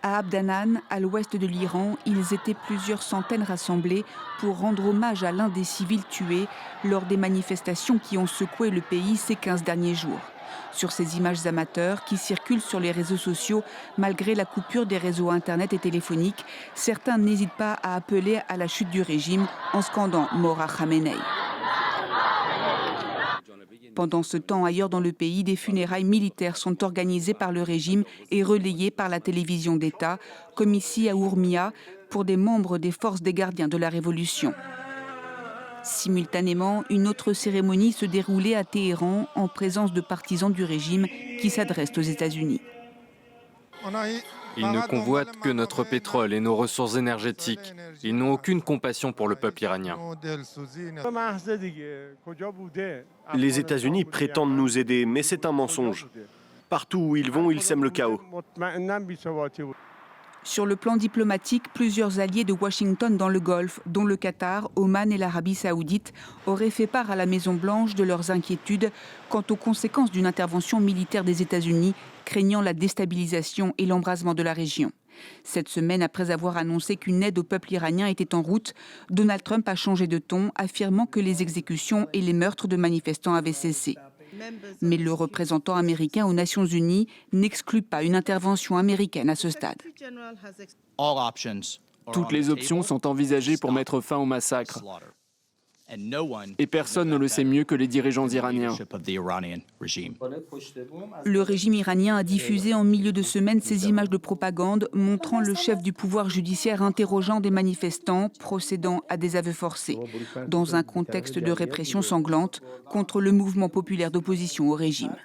À Abdanan, à l'ouest de l'Iran, ils étaient plusieurs centaines rassemblés pour rendre hommage à l'un des civils tués lors des manifestations qui ont secoué le pays ces 15 derniers jours. Sur ces images amateurs qui circulent sur les réseaux sociaux, malgré la coupure des réseaux Internet et téléphoniques, certains n'hésitent pas à appeler à la chute du régime en scandant « Mort à Khamenei ». Pendant ce temps, ailleurs dans le pays, des funérailles militaires sont organisées par le régime et relayées par la télévision d'État, comme ici à Urmia, pour des membres des forces des gardiens de la Révolution. Simultanément, une autre cérémonie se déroulait à Téhéran en présence de partisans du régime qui s'adressent aux États-Unis. Ils ne convoitent que notre pétrole et nos ressources énergétiques. Ils n'ont aucune compassion pour le peuple iranien. Les États-Unis prétendent nous aider, mais c'est un mensonge. Partout où ils vont, ils sèment le chaos. Sur le plan diplomatique, plusieurs alliés de Washington dans le Golfe, dont le Qatar, Oman et l'Arabie saoudite, auraient fait part à la Maison-Blanche de leurs inquiétudes quant aux conséquences d'une intervention militaire des États-Unis, craignant la déstabilisation et l'embrasement de la région. Cette semaine, après avoir annoncé qu'une aide au peuple iranien était en route, Donald Trump a changé de ton, affirmant que les exécutions et les meurtres de manifestants avaient cessé. Mais le représentant américain aux Nations Unies n'exclut pas une intervention américaine à ce stade. Toutes les options sont envisagées pour mettre fin au massacre. Et personne ne le sait mieux que les dirigeants iraniens. Le régime iranien a diffusé en milieu de semaine ces images de propagande montrant le chef du pouvoir judiciaire interrogeant des manifestants procédant à des aveux forcés, dans un contexte de répression sanglante contre le mouvement populaire d'opposition au régime.